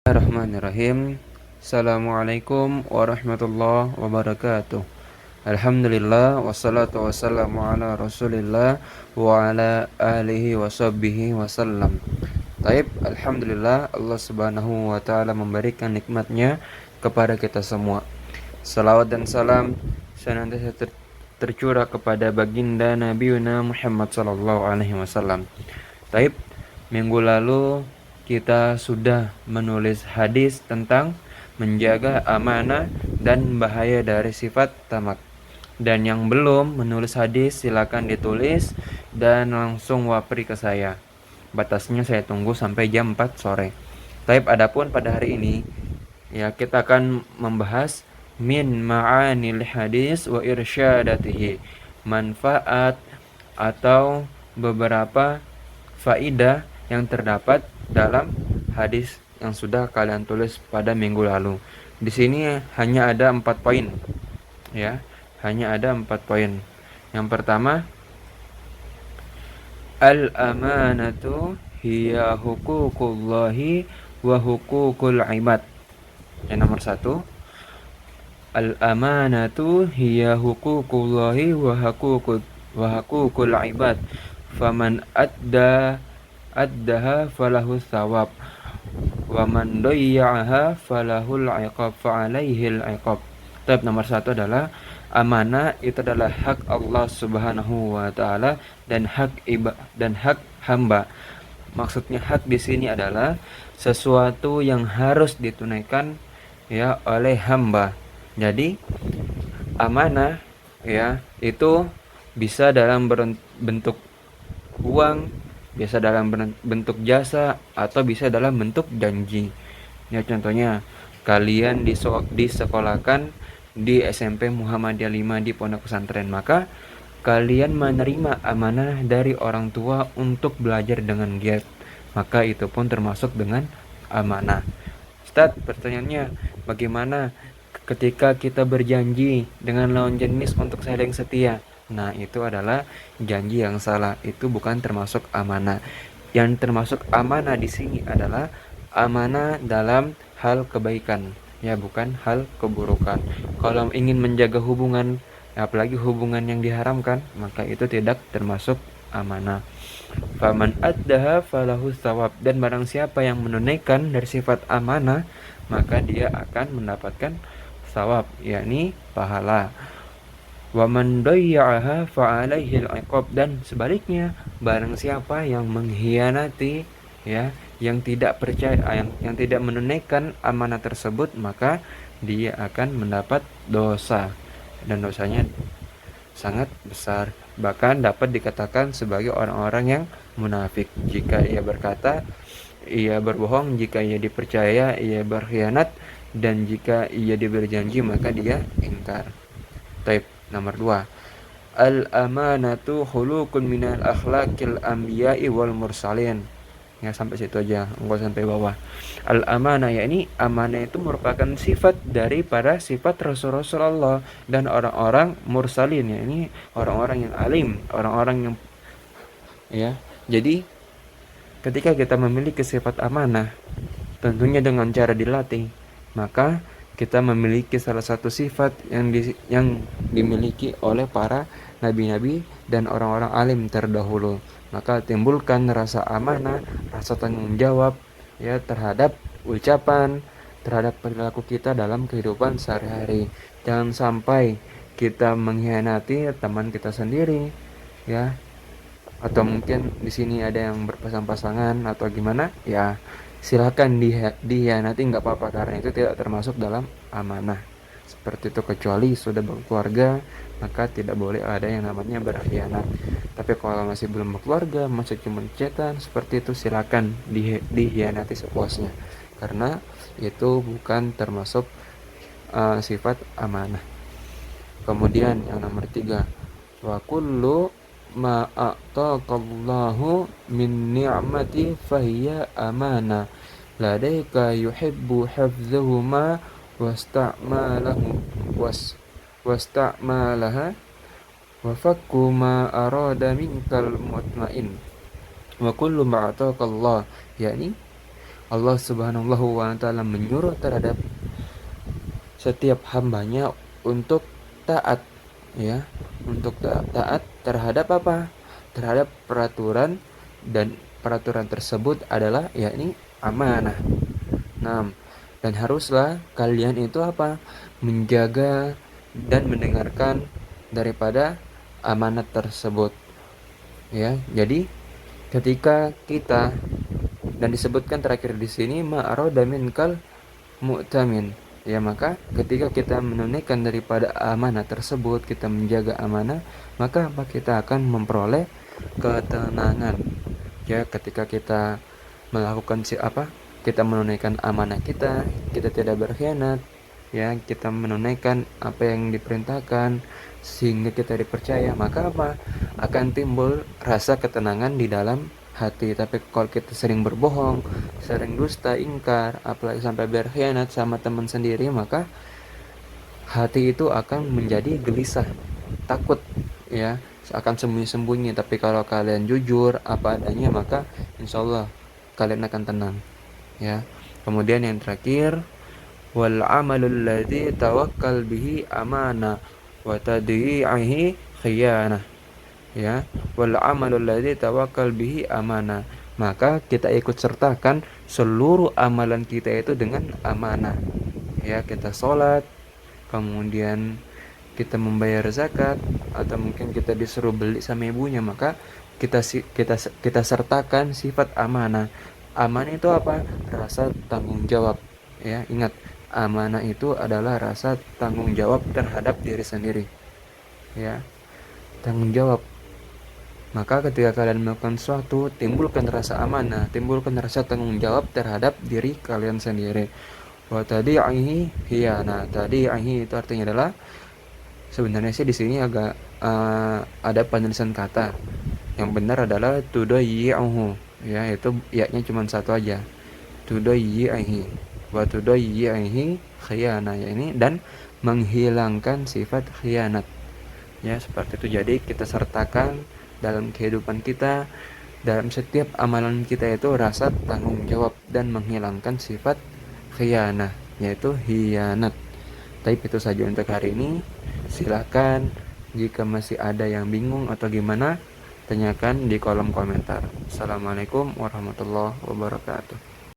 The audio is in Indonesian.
Bismillahirrahmanirrahim. Assalamualaikum warahmatullahi wabarakatuh. Alhamdulillah wassalatu wassalamu ala Rasulillah wa ala alihi washabbihi wasallam. Taib, alhamdulillah Allah Subhanahu wa taala memberikan nikmatnya kepada kita semua. Salawat dan salam senantiasa tercurah kepada baginda Nabi Muhammad sallallahu alaihi wasallam. Taib, minggu lalu kita sudah menulis hadis tentang menjaga amanah dan bahaya dari sifat tamak. Dan yang belum menulis hadis silakan ditulis dan langsung wapri ke saya. Batasnya saya tunggu sampai jam 4 sore. Taib, adapun pada hari ini ya kita akan membahas min ma'anil hadis wa irsyadatihi, manfaat atau beberapa faidah yang terdapat dalam hadis yang sudah kalian tulis pada minggu lalu. Di sini hanya ada 4 poin. Ya, hanya ada 4 poin. Yang pertama, al-amanatu hiya huququllahi wa huququl ibad. Yang nomor 1, al-amanatu hiya huququllahi wa huququl ibad. Faman addaha falahu thawab wa man dayya'aha falahul iqab fa'alaihil iqab. Tab nomor 1 adalah amanah itu adalah hak Allah Subhanahu wa taala dan hak hamba. Maksudnya hak di sini adalah sesuatu yang harus ditunaikan ya oleh hamba. Jadi amanah ya itu bisa dalam bentuk uang, bisa dalam bentuk jasa, atau bisa dalam bentuk janji. Ya, contohnya kalian disekolahkan di SMP Muhammadiyah 5 di pondok pesantren, maka kalian menerima amanah dari orang tua untuk belajar dengan giat, maka itu pun termasuk dengan amanah. Ustaz, pertanyaannya bagaimana ketika kita berjanji dengan lawan jenis untuk saling setia? Nah, itu adalah janji yang salah. Itu bukan termasuk amanah. Yang termasuk amanah di sini adalah amanah dalam hal kebaikan, ya, bukan hal keburukan. Kalau ingin menjaga hubungan, apalagi hubungan yang diharamkan, maka itu tidak termasuk amanah. Faman addaha falahu thawab, dan barang siapa yang menunaikan dari sifat amanah, maka dia akan mendapatkan thawab, yakni pahala. Wa man dayya'aha fa'alaihil iqab, dan sebaliknya barang siapa yang mengkhianati ya, yang tidak percaya, yang tidak menunaikan amanah tersebut, maka dia akan mendapat dosa, dan dosanya sangat besar, bahkan dapat dikatakan sebagai orang-orang yang munafik. Jika ia berkata, ia berbohong; jika ia dipercaya, ia berkhianat; dan jika ia diberi janji, maka dia ingkar. Taib. Nomor 2, al-amanatu khuluqun minal akhlaqil anbiya'i wal mursalin. Ya, sampai situ aja, enggak sampai bawah. Al-amanah, yakni amanah itu merupakan sifat daripada sifat Rasul-Rasul Allah dan orang-orang mursalin, yakni orang-orang yang alim, orang-orang yang ya. Jadi ketika kita memiliki sifat amanah, tentunya dengan cara dilatih, maka kita memiliki salah satu sifat yang dimiliki oleh para nabi-nabi dan orang-orang alim terdahulu. Maka timbulkan rasa amanah, rasa tanggung jawab ya terhadap ucapan, terhadap perilaku kita dalam kehidupan sehari-hari. Jangan sampai kita mengkhianati teman kita sendiri ya. Atau mungkin di sini ada yang berpasang-pasangan atau gimana ya, silakan dihianati, nggak apa-apa, karena itu tidak termasuk dalam amanah seperti itu. Kecuali sudah berkeluarga, maka tidak boleh ada yang namanya berkhianat. Tapi kalau masih belum berkeluarga, masih cuma chatan seperti itu, silakan dihianati sepuasnya, karena itu bukan termasuk sifat amanah. Kemudian yang nomor 3, wa kullu ma a'taqallahu min ni'mati fahiya amanah ladaika yuhibbu hafdhuhuma wasta'malaha wa fakku ma arada minkal mutmain. Wa kullu ma a'taqallah, yakni Allah Subhanahu wa taala menyuruh terhadap setiap hambanya untuk taat, ya, untuk taat terhadap apa? Terhadap peraturan, dan peraturan tersebut adalah yakni amanah. Nah, dan haruslah kalian itu apa? Menjaga dan mendengarkan daripada amanat tersebut, ya. Jadi ketika kita, dan disebutkan terakhir di sini ma'aroda minkal mu'tamin, ya, maka ketika kita menunaikan daripada amanah tersebut, kita menjaga amanah, maka apa, kita akan memperoleh ketenangan, ya. Ketika kita melakukan kita menunaikan amanah kita tidak berkhianat, ya, kita menunaikan apa yang diperintahkan sehingga kita dipercaya, maka apa, akan timbul rasa ketenangan di dalam hati. Tapi kalau kita sering berbohong, sering dusta, ingkar, apalagi sampai berkhianat sama teman sendiri, maka hati itu akan menjadi gelisah, takut, ya, akan sembunyi-sembunyi. Tapi kalau kalian jujur apa adanya, maka insya Allah kalian akan tenang, ya. Kemudian yang terakhir, wal amalul ladzi tawakkal bihi amana wa tadyi'ihi khiyanah, ya. Wal amalul ladzi tawakkal bihi amana, maka kita ikut sertakan seluruh amalan kita itu dengan amanah, ya. Kita sholat, kemudian kita membayar zakat, atau mungkin kita disuruh beli sama ibunya, maka kita sertakan sifat amanah. Amanah itu apa? Rasa tanggung jawab, ya. Ingat, amanah itu adalah rasa tanggung jawab terhadap diri sendiri, ya. Tanggung jawab. Maka ketika kalian melakukan sesuatu, timbulkan rasa amanah, timbulkan rasa tanggung jawab terhadap diri kalian sendiri. Wa tadi'ihi hiyana. Tadi'ihi itu artinya adalah, sebenarnya sih di sini agak ada penulisan kata. Yang benar adalah tudayyi'uhu, ya, itu ya-nya cuma satu aja. Tudayyi'ihi wa tudayyi'ihi khiyana, ya, ini dan menghilangkan sifat khianat, ya, seperti itu. Jadi kita sertakan dalam kehidupan kita, dalam setiap amalan kita itu rasa tanggung jawab dan menghilangkan sifat khianah, yaitu hianat. Tapi itu saja untuk hari ini. Silakan jika masih ada yang bingung atau gimana, tanyakan di kolom komentar. Assalamualaikum warahmatullahi wabarakatuh.